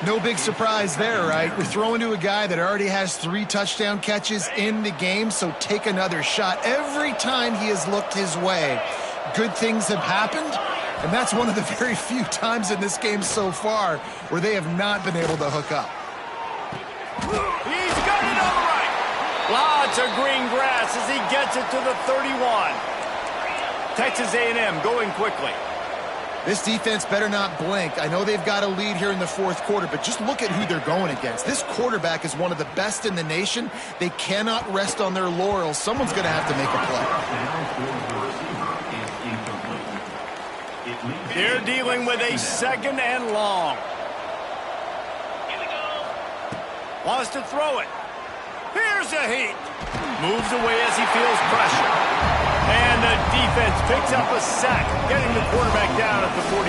No big surprise there, right? We're throwing to a guy that already has 3 touchdown catches in the game, so take another shot. Every time he has looked his way, good things have happened, and that's one of the very few times in this game so far where they have not been able to hook up. He's got it on the right. Lots of green grass as he gets it to the 31. Texas A&M going quickly. This defense better not blink. I know they've got a lead here in the fourth quarter, but just look at who they're going against. This quarterback is one of the best in the nation. They cannot rest on their laurels. Someone's going to have to make a play. They're dealing with a second and long. Wants to throw it. Here's a heat. Moves away as he feels pressure. And the defense picks up a sack, getting the quarterback down at the 44.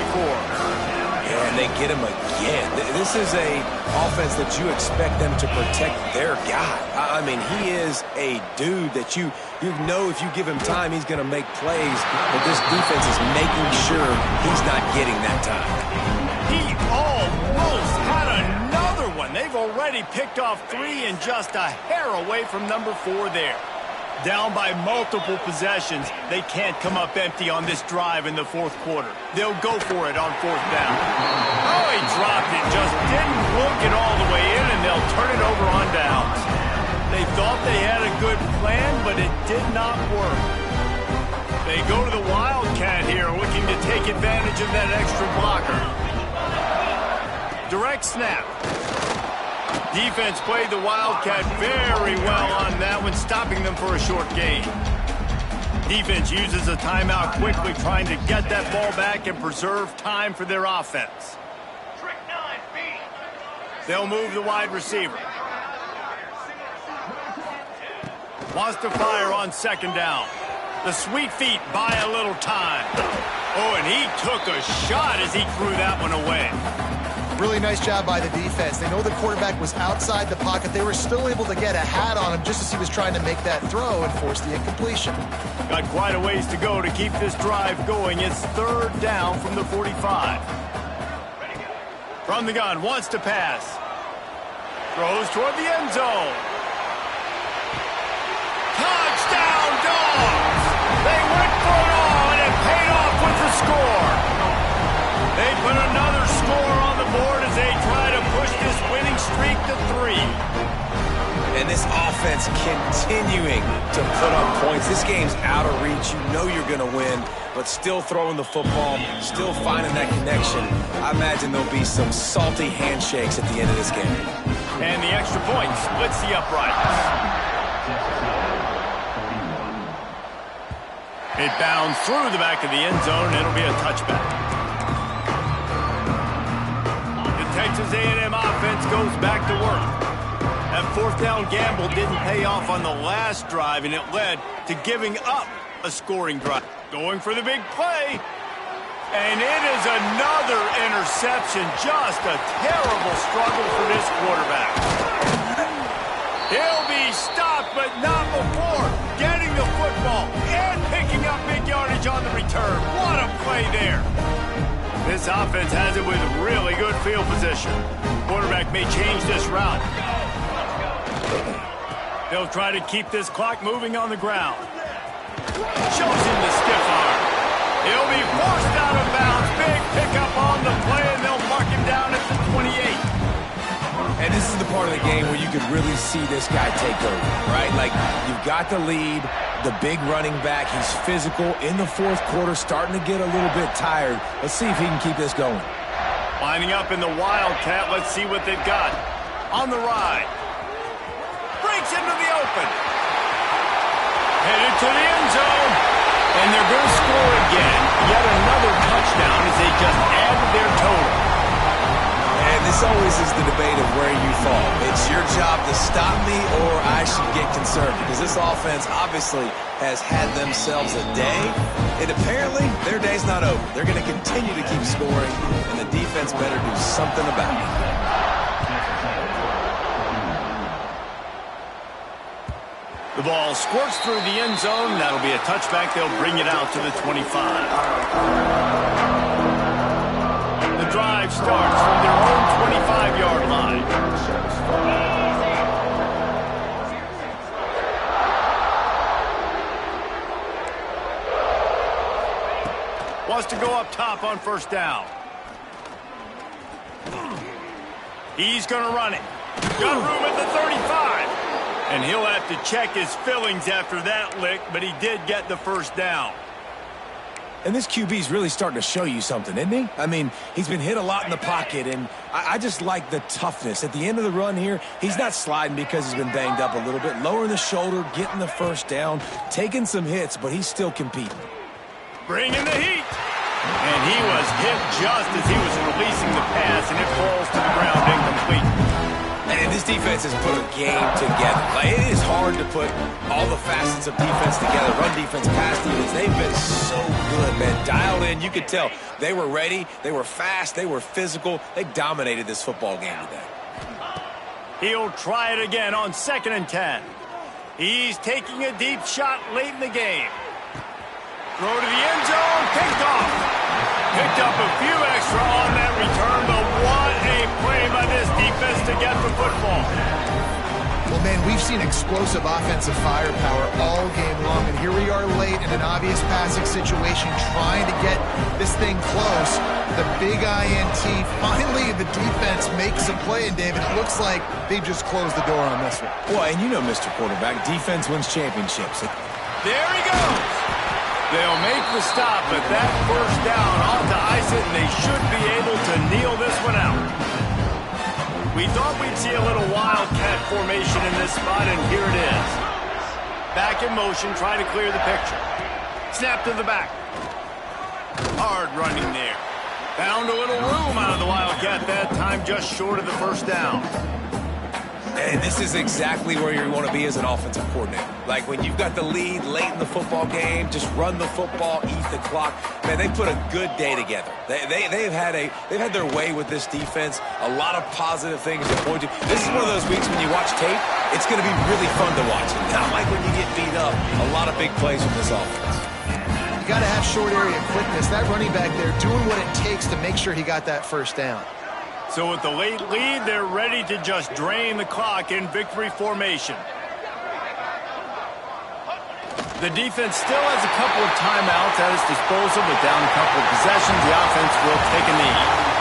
Yeah, and they get him again. This is a offense that you expect them to protect their guy. I mean, he is a dude that you know if you give him time, he's going to make plays. But this defense is making sure he's not getting that time. He almost had another one. They've already picked off 3 and just a hair away from number 4 there. Down by multiple possessions, they can't come up empty on this drive in the fourth quarter. They'll go for it on fourth down. Oh, he dropped it, just didn't look it all the way in, and they'll turn it over on downs. They thought they had a good plan, but it did not work. They go to the Wildcat here, looking to take advantage of that extra blocker. Direct snap. Defense played the Wildcat very well on that one, stopping them for a short gain. Defense uses a timeout quickly, trying to get that ball back and preserve time for their offense. They'll move the wide receiver. Wants to fire on second down. The sweet feet buy a little time. Oh, and he took a shot as he threw that one away. Really nice job by the defense. They know the quarterback was outside the pocket. They were still able to get a hat on him just as he was trying to make that throw and force the incompletion. Got quite a ways to go to keep this drive going. It's 3rd down from the 45. From the gun, wants to pass. Throws toward the end zone. Touchdown, Dogs! They went for it all, and it paid off with the score. They put another score on the board as they try to push this winning streak to 3. And this offense continuing to put up points. This game's out of reach. You know you're going to win, but still throwing the football, still finding that connection. I imagine there'll be some salty handshakes at the end of this game. And the extra point splits the uprights. It bounds through the back of the end zone, and it'll be a touchback. The Texas A&M offense goes back to work. That 4th down gamble didn't pay off on the last drive, and it led to giving up a scoring drive. Going for the big play. And it is another interception. Just a terrible struggle for this quarterback. He'll be stopped, but not before getting the football and picking up big yardage on the return. What a play there. This offense has it with really good field position. Quarterback may change this route. They'll try to keep this clock moving on the ground. Shows him the stiff arm. He'll be forced out of bounds. Big pickup on the play, and they'll mark him down at the 28. And this is the part of the game where you could really see this guy take over, right? Like, you've got the lead, the big running back. He's physical in the 4th quarter, starting to get a little bit tired. Let's see if he can keep this going. Lining up in the Wildcat. Let's see what they've got. On the ride. Breaks into the open. Headed to the end zone. And they're going to score again. Yet another touchdown as they just added their total. And this always is the debate of where you fall. It's your job to stop me, or I should get concerned, because this offense obviously has had themselves a day, and apparently their day's not over. They're going to continue to keep scoring, and the defense better do something about it. The ball squirts through the end zone. That'll be a touchback. They'll bring it out to the 25. The drive starts from their own 25-yard line. Wants to go up top on 1st down. He's going to run it. Got room at the 35. And he'll have to check his fillings after that lick, but he did get the 1st down. And this QB's really starting to show you something, isn't he? I mean, he's been hit a lot in the pocket, and I just like the toughness. At the end of the run here, he's not sliding because he's been banged up a little bit. Lowering the shoulder, getting the 1st down, taking some hits, but he's still competing. Bringing the heat. And he was hit just as he was releasing the pass, and it falls to the ground incomplete. And this defense has put a game together. Like, it is hard to put all the facets of defense together. Run defense, pass defense. They've been so good, man. Dialed in. You could tell they were ready. They were fast. They were physical. They dominated this football game today. He'll try it again on 2nd and 10. He's taking a deep shot late in the game. Throw to the end zone. Picked off. Picked up a few extra on that return, but what a play by this defense to get the football. Well, man, we've seen explosive offensive firepower all game long, and here we are late in an obvious passing situation trying to get this thing close. The big INT, finally the defense makes a play, and David, it looks like they just closed the door on this one. Boy, and you know, Mr. Quarterback, defense wins championships. There he goes. They'll make the stop, but that 1st down ought to ice it, and they should be able to kneel this one out. We thought we'd see a little Wildcat formation in this spot, and here it is. Back in motion, trying to clear the picture. Snap to the back. Hard running there. Found a little room out of the Wildcat that time, just short of the 1st down. And this is exactly where you want to be as an offensive coordinator. Like when you've got the lead late in the football game, just run the football, eat the clock. Man, they put a good day together. They've had their way with this defense. A lot of positive things to point to. This is one of those weeks when you watch tape, it's going to be really fun to watch. Not like when you get beat up. A lot of big plays from this offense. You got to have short area quickness. That running back there doing what it takes to make sure he got that first down. So with the late lead, they're ready to just drain the clock in victory formation. The defense still has a couple of timeouts at its disposal, but down a couple of possessions, the offense will take a knee.